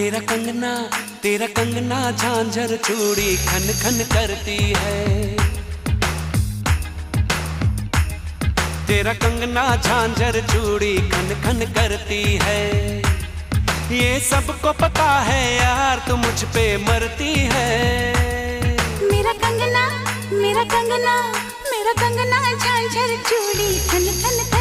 तेरा कंगना झांझर चूड़ी खन खन करती है। तेरा कंगना झांझर चूड़ी खन खन करती है। ये सबको पता है यार तू मुझ पे मरती है। मेरा कंगना, मेरा कंगना, मेरा कंगना झांझर चूड़ी खन खन